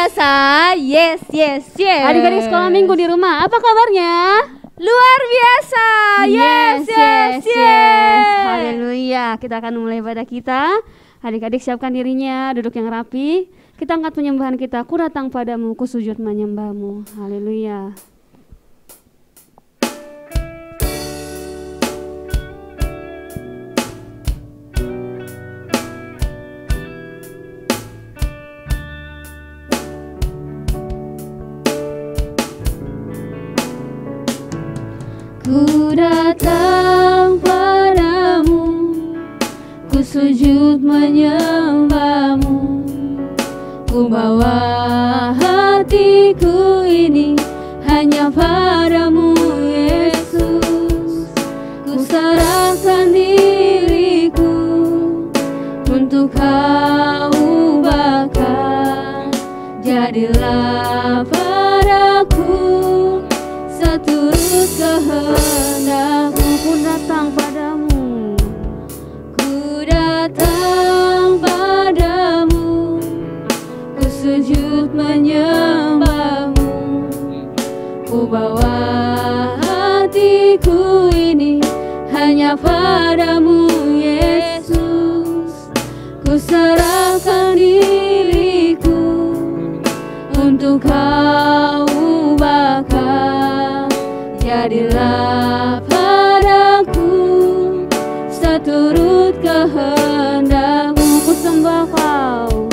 biasa. Yes. Adik-adik sekolah minggu di rumah, apa kabarnya? Luar biasa. Yes. Haleluya. Kita akan mulai ibadah kita. Adik-adik siapkan dirinya, duduk yang rapi. Kita angkat penyembahan kita. Ku datang padamu, ku sujud menyembahmu. Haleluya. Ku datang padamu, ku sujud menyembahmu. Ku bawa hatiku ini hanya padamu Yesus. Ku serahkan diriku untuk Kau ubahkan. Jadilah padaku seturut kehendakmu. Ku datang padamu, ku datang padamu, ku sujud menyembahmu. Ku bawa hatiku ini hanya padamu Yesus. Ku serahkan diriku untuk Kau ubahkan. Jadilah padaku seturut kehendakmu. Ku sembah Kau,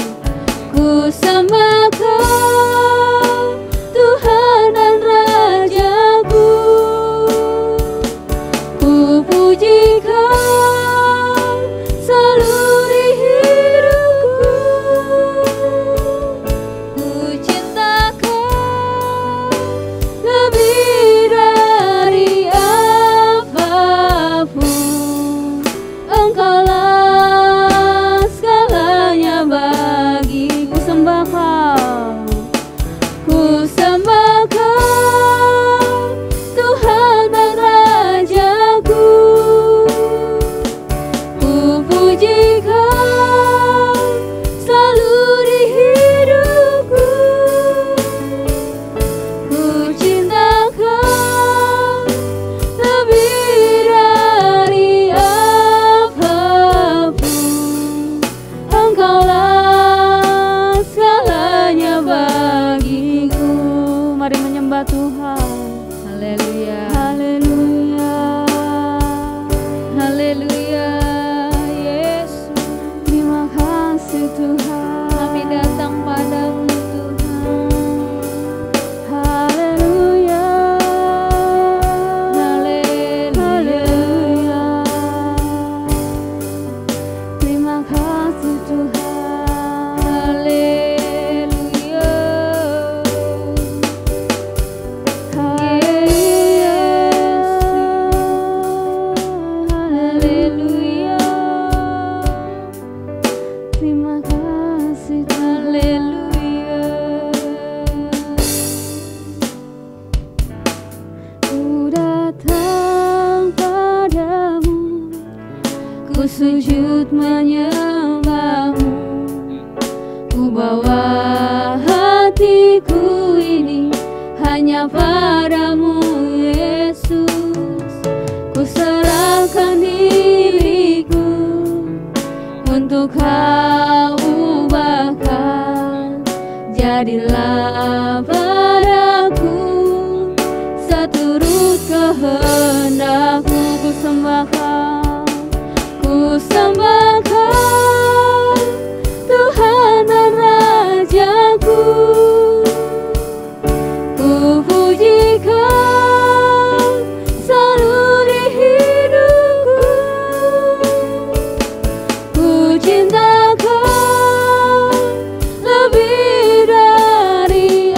ku sembah Kau, Tuhan dan Rajaku. Ku puji Kau seluruh hidupku. Ku cinta Kau lebih dari apapun. Engkaulah segalanya bagiku. Sembah Kau, ku sembah Kau, Tuhan dan Rajaku. Ku puji Kau selalu di hidupku. Ku cinta Kau lebih dari apapun. Engkaulah segalanya bagiku. Mari menyembah Tuhan. Haleluya. Haleluya. Haleluya. Yesus, terima kasih Tuhan. Kami datang padamu Tuhan. Haleluya. Haleluya. Terima kasih Tuhan. Haleluya. Haleluya. Haleluya. Terima kasih Tuhan. Haleluya. Ku datang padamu, ku sujud menyembahmu. Ku bawa hatiku ini hanya padamu Yesus. Ku serahkan diriku untuk Kau ubahkan. Jadilah padaku seturut kehendakmu. Ku sembah Kau, ku sembah Kau, Tuhan dan Rajaku. Ku puji Kau selalu di hidupku. Ku cinta Kau lebih dari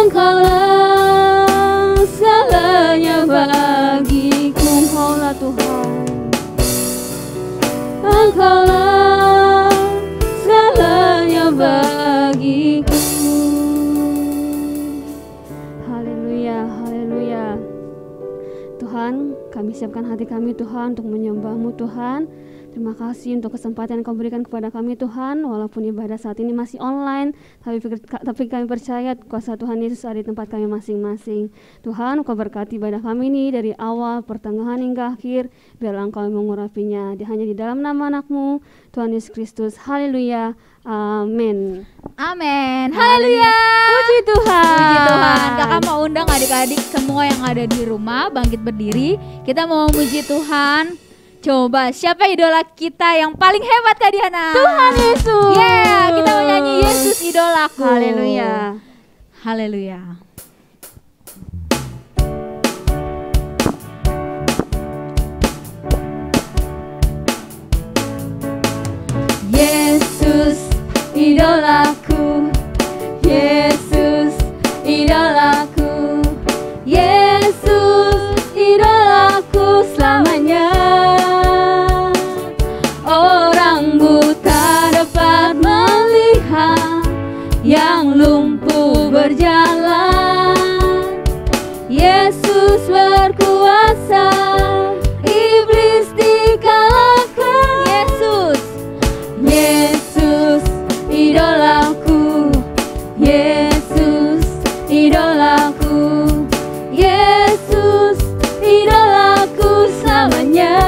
Engkaulah segalanya bagiku. Engkaulah Tuhan. Engkaulah segalanya bagiku. Haleluya, haleluya. Tuhan, kami siapkan hati kami Tuhan untuk menyembah-Mu Tuhan. Terima kasih untuk kesempatan yang Kau berikan kepada kami Tuhan. Walaupun ibadah saat ini masih online, tapi kami percaya kuasa Tuhan Yesus ada di tempat kami masing-masing. Tuhan, Kau berkati ibadah kami ini dari awal, pertengahan hingga akhir. Biarlah Engkau mengurapinya. Hanya di dalam nama anak-Mu, Tuhan Yesus Kristus. Haleluya. Amin. Amin. Haleluya. Puji Tuhan. Puji Tuhan. Kakak mau undang adik-adik semua yang ada di rumah bangkit berdiri. Kita mau memuji Tuhan. Coba siapa idola kita yang paling hebat Kak Diana? Tuhan Yesus. Yeah, kita mau nyanyi Yesus idolaku. Haleluya. Haleluya. Yesus idolaku, Yesus idolaku, Yesus idolaku selamanya. Orang buta dapat melihat, yang lumpuh berjalan. Yesus berkuasa, iblis dikalahkan. Yesus, Yesus idolaku, Yesus idolaku, Yesus idolaku selamanya.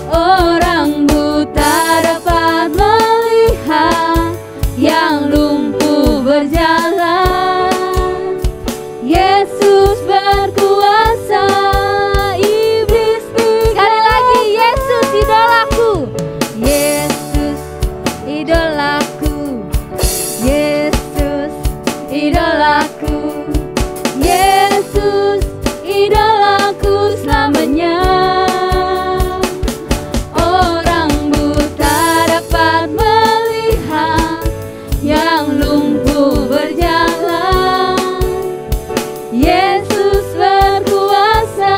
Orang buta dapat melihat, yang lumpuh berjalan. Yesus berkuasa, iblis dikalahkan. Sekali lagi, Yesus idolaku. Yesus idolaku. Yesus idolaku, Yesus idolaku selamanya. Orang buta dapat melihat, yang lumpuh berjalan. Yesus berkuasa,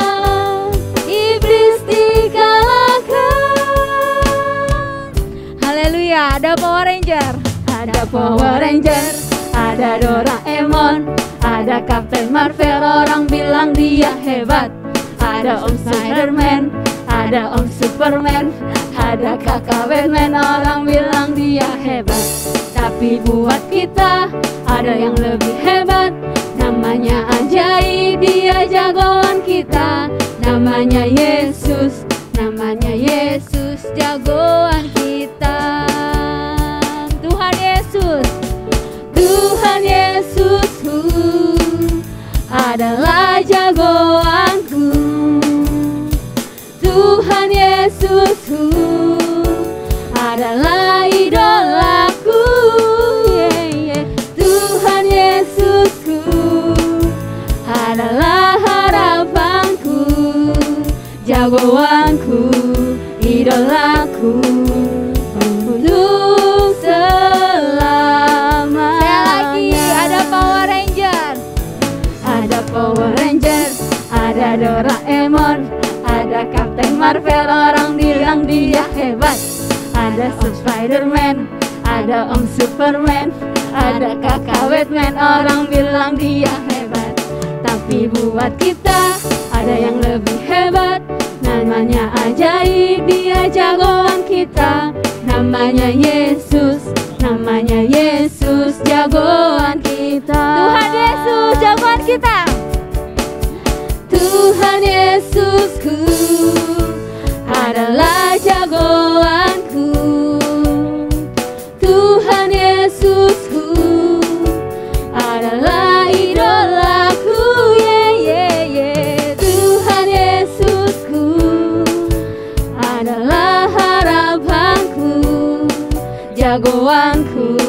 iblis dikalahkan. Haleluya. Ada Power Ranger. Ada Power Ranger, ada Doraemon, ada Captain Marvel, orang bilang dia hebat. Ada Om Spiderman, ada Om Superman, ada Kakak Batman, orang bilang dia hebat. Tapi buat kita ada yang lebih hebat, namanya ajaib, dia jagoan kita. Namanya Yesus, namanya Yesus, jagoan kita. Tuhan Yesus, Tuhan Yesusku adalah jagoanku. Tuhan Yesusku adalah idolaku. Tuhan Yesusku adalah harapanku, jagoanku, idolaku untuk selamanya. Sekali lagi, ada Power Ranger. Ada Power Ranger, ada Doraemon, ada Captain Marvel, orang bilang dia hebat. Ada Spiderman, ada Om Superman, ada Kakak Batman, orang bilang dia hebat. Tapi buat kita ada yang lebih hebat, namanya ajaib, dia jagoan kita. Namanya Yesus, namanya Yesus, jagoan kita. Tuhan Yesus, jagoan kita. Tuhan Yesusku adalah jagoanku. Tuhan Yesusku adalah idolaku. Tuhan Yesusku adalah harapanku, jagoanku,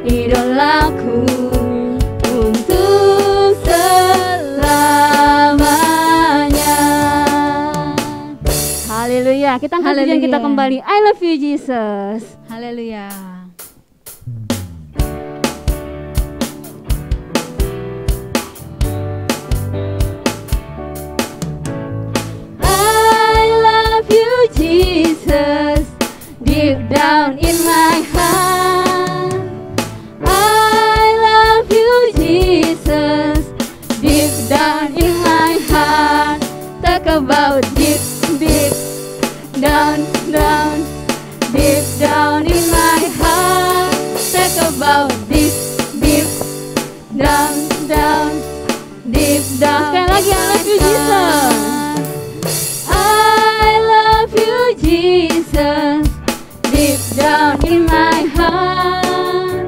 idolaku untuk selamanya. Haleluya. Kita angkat pujian kita kembali. I love you Jesus. Haleluya. down, down, deep down. Sekali lagi, I love you Jesus. I love you Jesus, deep down in my heart.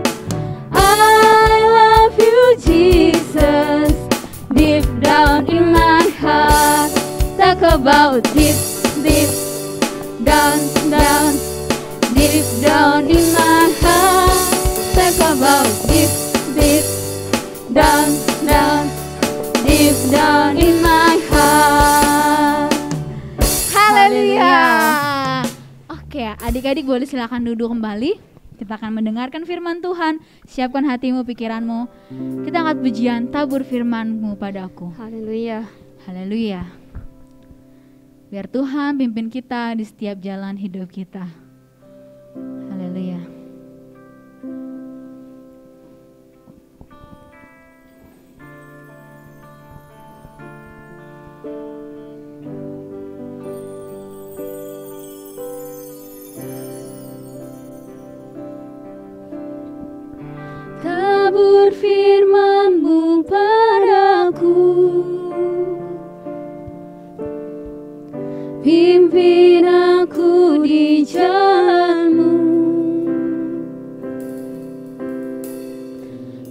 I love you Jesus, deep down in my heart. Talk about deep, deep down, down, deep down in my heart. Talk about deep, deep down, down, deep down in my heart. Haleluya. Oke, adik-adik boleh silakan duduk kembali. Kita akan mendengarkan firman Tuhan. Siapkan hatimu, pikiranmu. Kita angkat pujian, tabur firman-Mu padaku. Haleluya. Haleluya. Biar Tuhan pimpin kita di setiap jalan hidup kita. Haleluya. Tabur firman-Mu padaku, pimpin aku di jalan-Mu,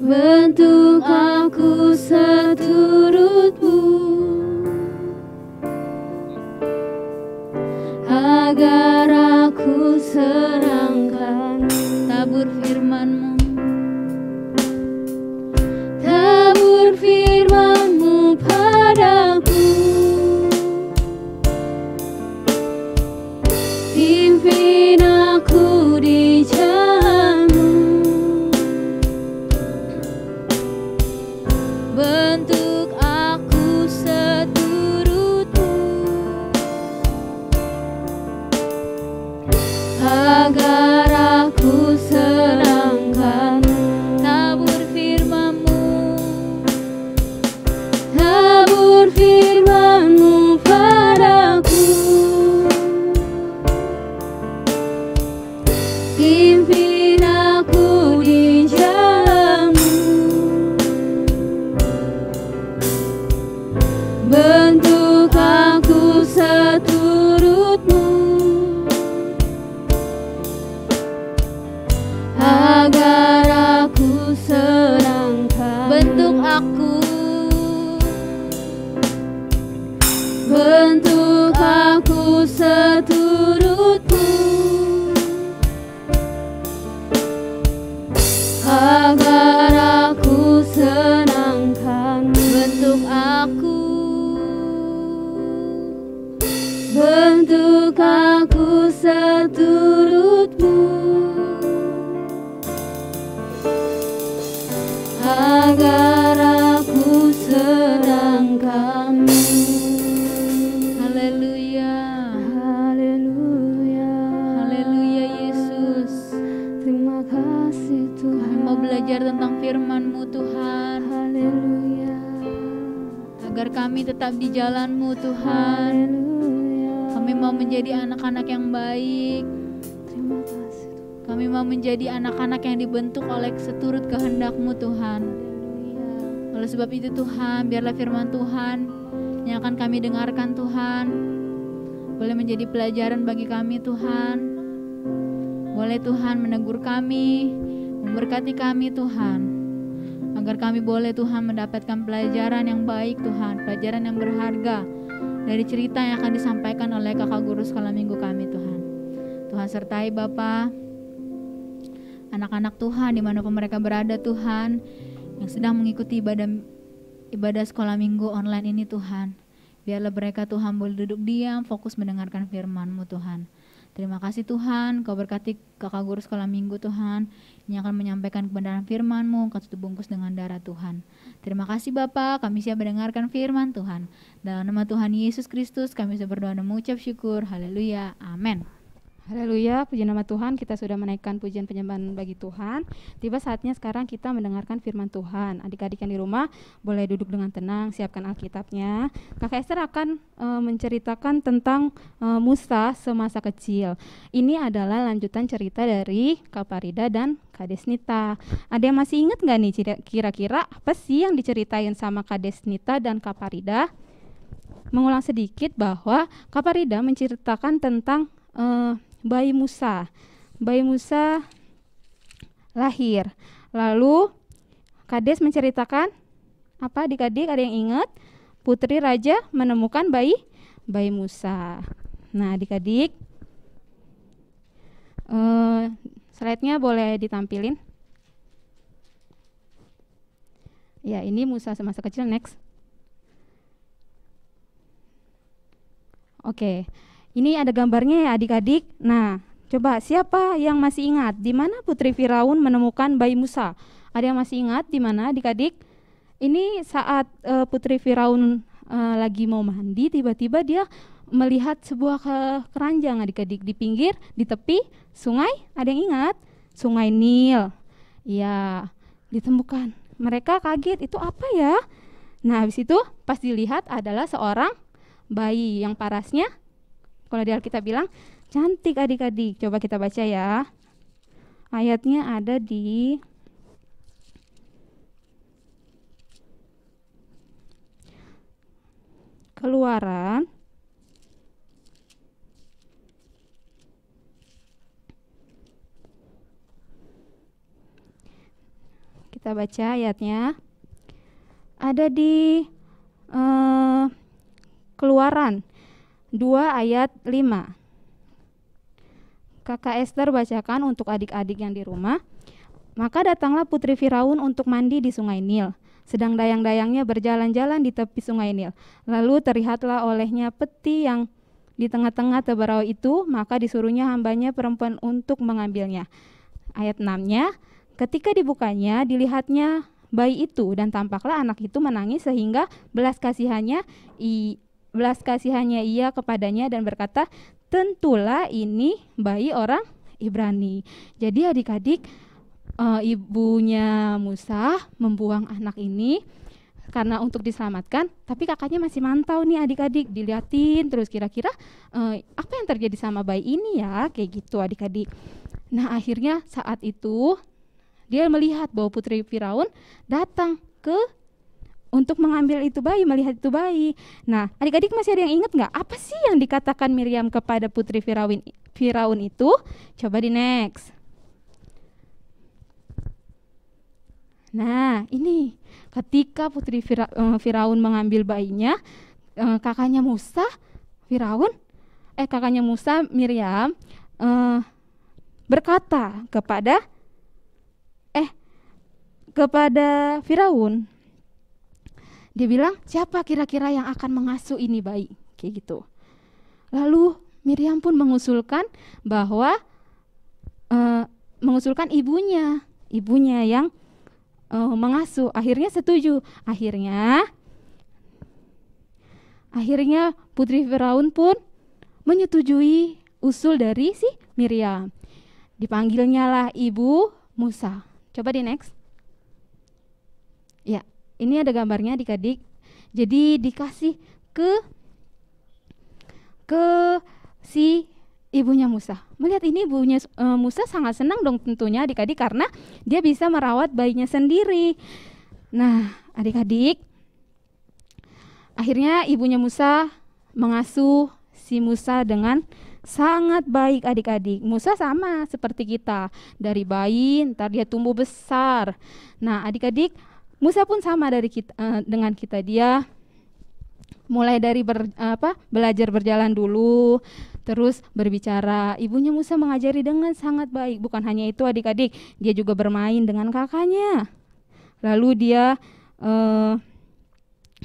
bentuk aku seturut-Mu, agar aku senangkan. Tabur firman-Mu, tabur firman-Mu padaku, pimpin aku di jalan-Mu, bentuk aku seturut-Mu, agar aku senangkan. Tabur firman-Mu, tabur firman-Mu padaku, pimpin aku di jalan-Mu, bentuk aku seturut-Mu, agar aku senangkan. Bentuk aku, bentuk aku seturut-Mu, agar aku senangkan. Bentuk aku, bentuk aku seturut-Mu, agar aku senangkan. Haleluya. Haleluya. Haleluya Yesus. Terima kasih Kami Tuhan. mau belajar tentang firman-Mu Tuhan, Haleluya. agar kami tetap di jalan-Mu Tuhan. Haleluya. Kami mau menjadi anak-anak yang baik. Terima kasih Tuhan. Kami mau menjadi anak-anak yang dibentuk oleh seturut kehendak-Mu Tuhan. Haleluya. Oleh sebab itu Tuhan, biarlah firman Tuhan yang akan kami dengarkan Tuhan boleh menjadi pelajaran bagi kami Tuhan. Boleh Tuhan menegur kami, memberkati kami Tuhan, agar kami boleh Tuhan mendapatkan pelajaran yang baik Tuhan, pelajaran yang berharga dari cerita yang akan disampaikan oleh kakak guru sekolah minggu kami Tuhan. Tuhan sertai Bapa, anak-anak Tuhan dimanapun mereka berada Tuhan, yang sedang mengikuti ibadah sekolah minggu online ini Tuhan. Biarlah mereka Tuhan boleh duduk diam, fokus mendengarkan firman-Mu Tuhan. Terima kasih Tuhan, Kau berkati kakak guru sekolah minggu Tuhan, yang akan menyampaikan kebenaran firman-Mu, Kau tutup bungkus dengan darah Tuhan. Terima kasih Bapa, kami siap mendengarkan firman Tuhan. Dalam nama Tuhan Yesus Kristus kami sudah berdoa dan mengucap syukur. Haleluya, amin. Haleluya, puji nama Tuhan. Kita sudah menaikkan pujian penyembahan bagi Tuhan. Tiba saatnya sekarang kita mendengarkan firman Tuhan. Adik-adik yang di rumah boleh duduk dengan tenang, siapkan Alkitabnya. Kakak Esther akan menceritakan tentang Musa semasa kecil. Ini adalah lanjutan cerita dari Kak Parida dan Kak Desnita. Ada yang masih ingat nggak nih kira-kira apa sih yang diceritain sama Kak Desnita dan Kak Parida? Mengulang sedikit bahwa Kak Parida menceritakan tentang bayi Musa. Bayi Musa lahir. Lalu Kades menceritakan apa adik-adik, ada yang ingat? Putri raja menemukan bayi Musa. Nah adik-adik, slide-nya boleh ditampilin. Ya, ini Musa semasa kecil. Next. Oke. Ini ada gambarnya ya adik-adik. Nah, coba siapa yang masih ingat di mana Putri Firaun menemukan bayi Musa? Ada yang masih ingat di mana adik-adik? Ini saat Putri Firaun lagi mau mandi, tiba-tiba dia melihat sebuah keranjang adik-adik di pinggir, di tepi sungai. Ada yang ingat? Sungai Nil. Ya, ditemukan. Mereka kaget, itu apa ya? Nah, habis itu pas dilihat adalah seorang bayi yang parasnya, kalau di Alkitab bilang cantik adik-adik. Coba kita baca ya. Ayatnya ada di Keluaran kita baca ayatnya ada di Keluaran 2 ayat 5. Kakak Esther bacakan untuk adik-adik yang di rumah. Maka datanglah Putri Firaun untuk mandi di sungai Nil. Sedang dayang-dayangnya berjalan-jalan di tepi sungai Nil. Lalu terlihatlah olehnya peti yang di tengah-tengah tebarau itu, maka disuruhnya hambanya perempuan untuk mengambilnya. Ayat 6-nya, ketika dibukanya, dilihatnya bayi itu, dan tampaklah anak itu menangis sehingga belas kasihannya ia kepadanya dan berkata, tentulah ini bayi orang Ibrani. Jadi adik-adik, ibunya Musa membuang anak ini karena untuk diselamatkan, tapi kakaknya masih mantau nih adik-adik, diliatin terus kira-kira apa yang terjadi sama bayi ini ya, kayak gitu adik-adik. Nah akhirnya saat itu dia melihat bahwa Putri Firaun datang untuk mengambil itu bayi, melihat itu bayi. Nah, adik-adik masih ada yang ingat nggak? Apa sih yang dikatakan Miriam kepada Putri Firaun itu? Coba di next. Nah, ini ketika Putri Firaun mengambil bayinya, kakaknya Musa, Miriam berkata kepada Firaun. Dia bilang, siapa kira-kira yang akan mengasuh ini bayi? Kayak gitu. Lalu Miriam pun mengusulkan bahwa mengusulkan ibunya yang mengasuh. Akhirnya setuju. Akhirnya Putri Firaun pun menyetujui usul dari si Miriam. Dipanggilnya lah ibu Musa. Coba di next. Ya. Ini ada gambarnya adik-adik. Jadi dikasih ke si ibunya Musa. Melihat ini ibunya Musa sangat senang dong tentunya adik-adik karena dia bisa merawat bayinya sendiri. Nah adik-adik, akhirnya ibunya Musa mengasuh si Musa dengan sangat baik adik-adik. Musa sama seperti kita. Dari bayi ntar dia tumbuh besar. Nah adik-adik, Musa pun sama dengan kita. Dia mulai dari belajar berjalan dulu, terus berbicara. Ibunya Musa mengajari dengan sangat baik. Bukan hanya itu adik-adik, dia juga bermain dengan kakaknya. Lalu dia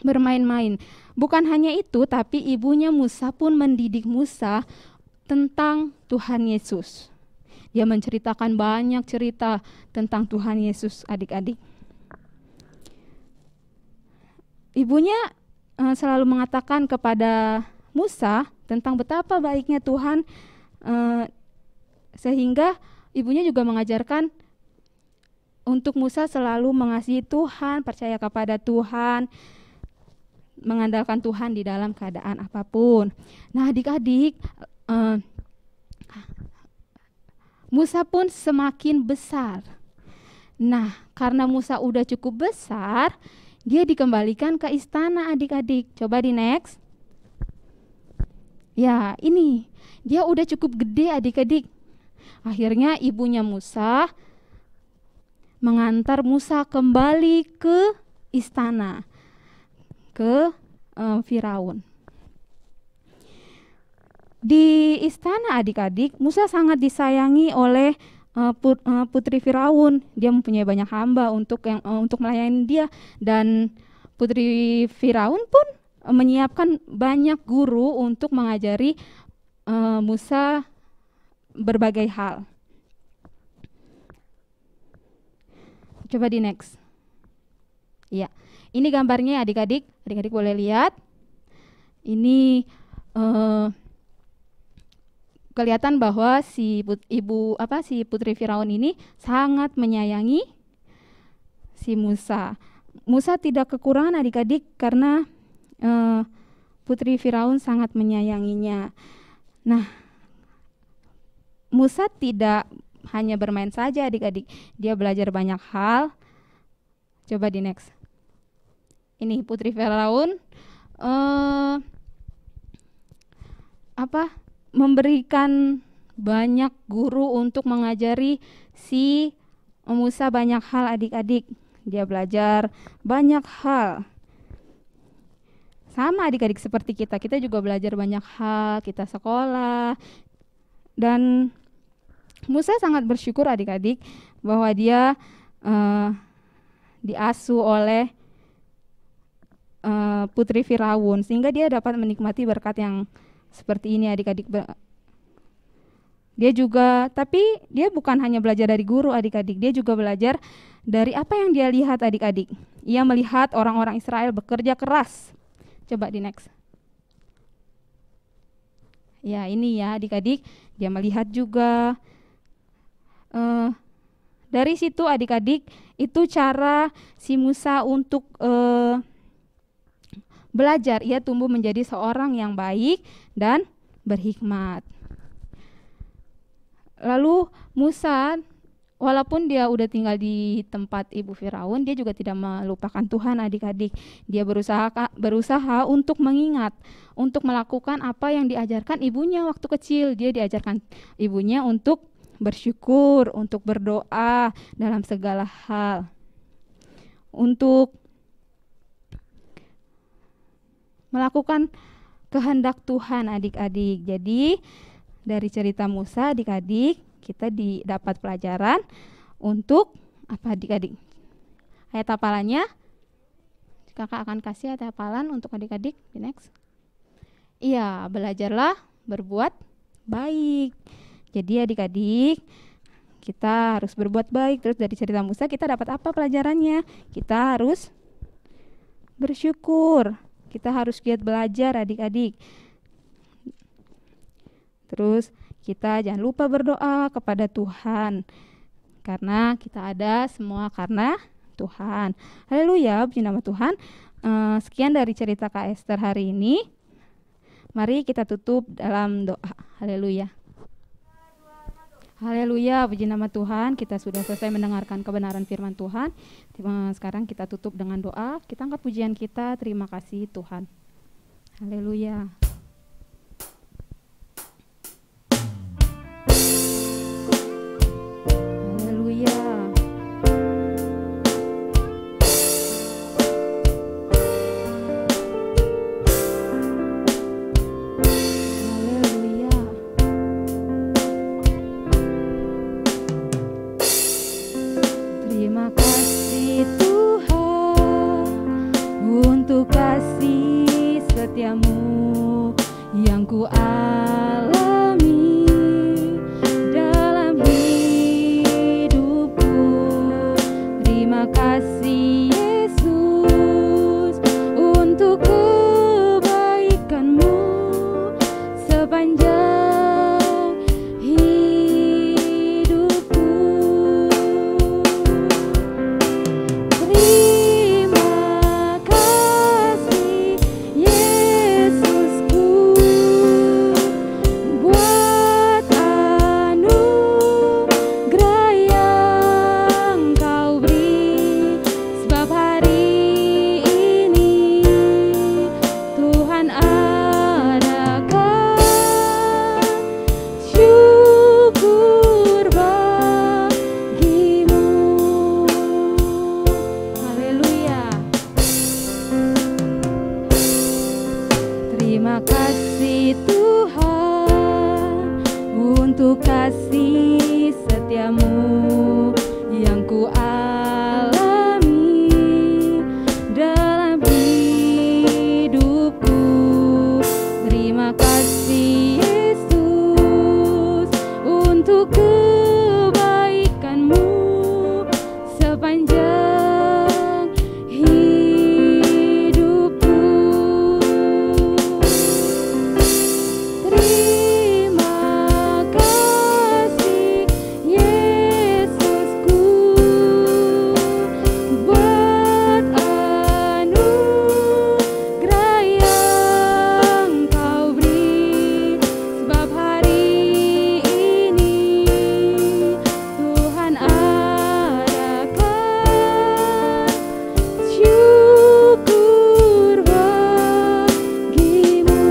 bermain-main. Bukan hanya itu, tapi ibunya Musa pun mendidik Musa tentang Tuhan Yesus. Dia menceritakan banyak cerita tentang Tuhan Yesus adik-adik. Ibunya selalu mengatakan kepada Musa tentang betapa baiknya Tuhan sehingga ibunya juga mengajarkan untuk Musa selalu mengasihi Tuhan, percaya kepada Tuhan, mengandalkan Tuhan di dalam keadaan apapun. Nah, adik-adik, Musa pun semakin besar. Nah, karena Musa udah cukup besar, dia dikembalikan ke istana, adik-adik. Coba di next. Ya, ini. Dia udah cukup gede, adik-adik. Akhirnya ibunya Musa mengantar Musa kembali ke istana, ke Firaun. Di istana, adik-adik, Musa sangat disayangi oleh putri Firaun. Dia mempunyai banyak hamba untuk melayani dia, dan putri Firaun pun menyiapkan banyak guru untuk mengajari Musa berbagai hal. Coba di next. Ya, ini gambarnya adik-adik. Adik-adik boleh lihat. Ini kelihatan bahwa si putri Firaun ini sangat menyayangi si Musa. Musa tidak kekurangan, adik-adik, karena putri Firaun sangat menyayanginya. Nah, Musa tidak hanya bermain saja, adik-adik. Dia belajar banyak hal. Coba di next. Ini putri Firaun memberikan banyak guru untuk mengajari si Musa banyak hal, adik-adik. Dia belajar banyak hal. Sama adik-adik seperti kita juga belajar banyak hal, kita sekolah. Dan Musa sangat bersyukur, adik-adik, bahwa dia diasuh oleh putri Firaun, sehingga dia dapat menikmati berkat yang seperti ini, adik-adik. Tapi dia bukan hanya belajar dari guru, adik-adik, dia juga belajar dari apa yang dia lihat, adik-adik. Ia melihat orang-orang Israel bekerja keras. Coba di next. Ya, ini ya, adik-adik, dia melihat juga. Dari situ, adik-adik, itu cara si Musa untuk belajar. Ia tumbuh menjadi seorang yang baik dan berhikmat. Lalu Musa, walaupun dia udah tinggal di tempat ibu Firaun, dia juga tidak melupakan Tuhan, adik-adik. Dia berusaha untuk mengingat, untuk melakukan apa yang diajarkan ibunya waktu kecil. Dia diajarkan ibunya untuk bersyukur, untuk berdoa dalam segala hal, untuk melakukan kehendak Tuhan, adik-adik. Jadi dari cerita Musa, adik-adik, kita dapat pelajaran untuk apa, adik-adik? Ayat hafalannya, kakak akan kasih ayat hafalan untuk adik-adik. Di next. Iya, belajarlah berbuat baik. Jadi adik-adik, kita harus berbuat baik. Terus dari cerita Musa kita dapat apa pelajarannya? Kita harus bersyukur. Kita harus giat belajar, adik-adik. Terus kita jangan lupa berdoa kepada Tuhan, karena kita ada semua karena Tuhan. Haleluya, puji nama Tuhan. Sekian dari cerita Kak Esther hari ini. Mari kita tutup dalam doa. Haleluya. Haleluya, puji nama Tuhan. Kita sudah selesai mendengarkan kebenaran firman Tuhan. Sekarang kita tutup dengan doa. Kita angkat pujian kita. Terima kasih Tuhan. Haleluya. Haleluya. Terima kasih Tuhan untuk kasih setiamu. Terima kasih Tuhan untuk kasih setiamu yang ku alami dalam hidupku. Terima kasih Yesus untuk kebaikanmu sepanjang hidupku. Terima kasih Yesusku buat anugerah yang Kau beri, sebab hari ini Tuhan adakan syukur bagimu.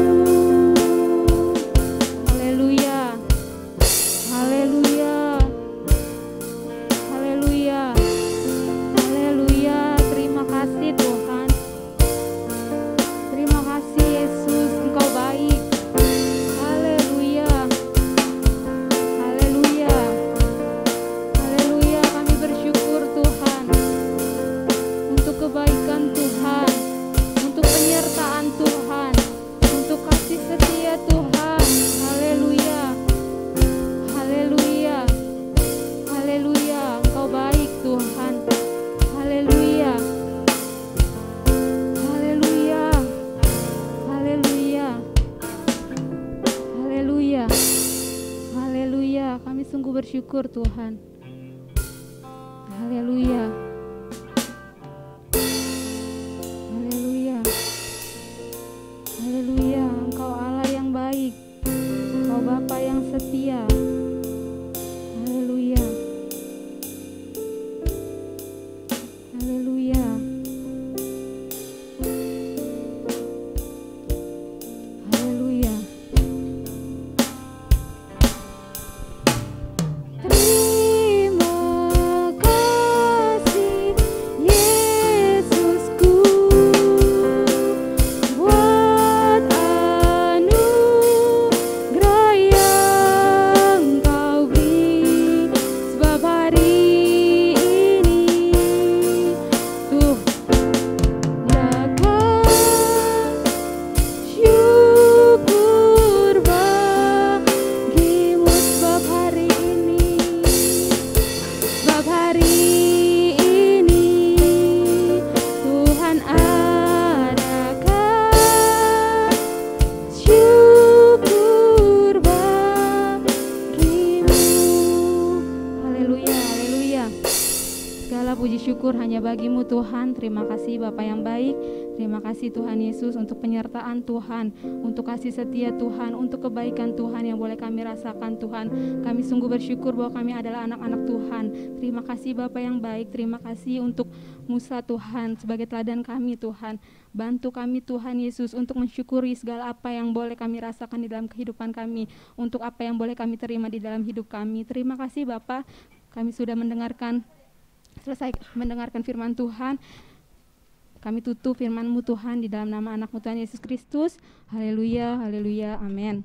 Haleluya, haleluya, haleluya, haleluya. Terima kasih Tuhan, terima kasih Yesus, Engkau baik. Haleluya, haleluya, haleluya. Kami bersyukur Tuhan untuk kebaikan Tuhan, untuk penyertaan Tuhan, untuk kasih setia Tuhan. Haleluya, haleluya, haleluya. Engkau baik Tuhan. Haleluya, haleluya, haleluya, haleluya, haleluya. Kami sungguh bersyukur Tuhan. Haleluya, haleluya, haleluya. Engkau Allah yang baik, Engkau Bapa yang setia. Haleluya, haleluya, haleluya. Terima kasih Yesusku buat anugerah yang Kau beri, sebab hari ini Tuhan akan syukur bagimu, sebab hari ini, sebab hari ini Tuhan adakan syukur bagimu. Haleluya, haleluya. Segala puji syukur hanya bagimu Tuhan. Terima kasih Bapa yang baik. Terima kasih Tuhan Yesus untuk penyertaan Tuhan, untuk kasih setia Tuhan, untuk kebaikan Tuhan yang boleh kami rasakan Tuhan. Kami sungguh bersyukur bahwa kami adalah anak-anak Tuhan. Terima kasih Bapa yang baik. Terima kasih untuk Musa Tuhan sebagai teladan kami Tuhan. Bantu kami Tuhan Yesus untuk mensyukuri segala apa yang boleh kami rasakan di dalam kehidupan kami, untuk apa yang boleh kami terima di dalam hidup kami. Terima kasih Bapa. Kami sudah selesai mendengarkan firman Tuhan. Kami tutup firman-Mu Tuhan di dalam nama anak-Mu Tuhan Yesus Kristus. Haleluya, haleluya, amin.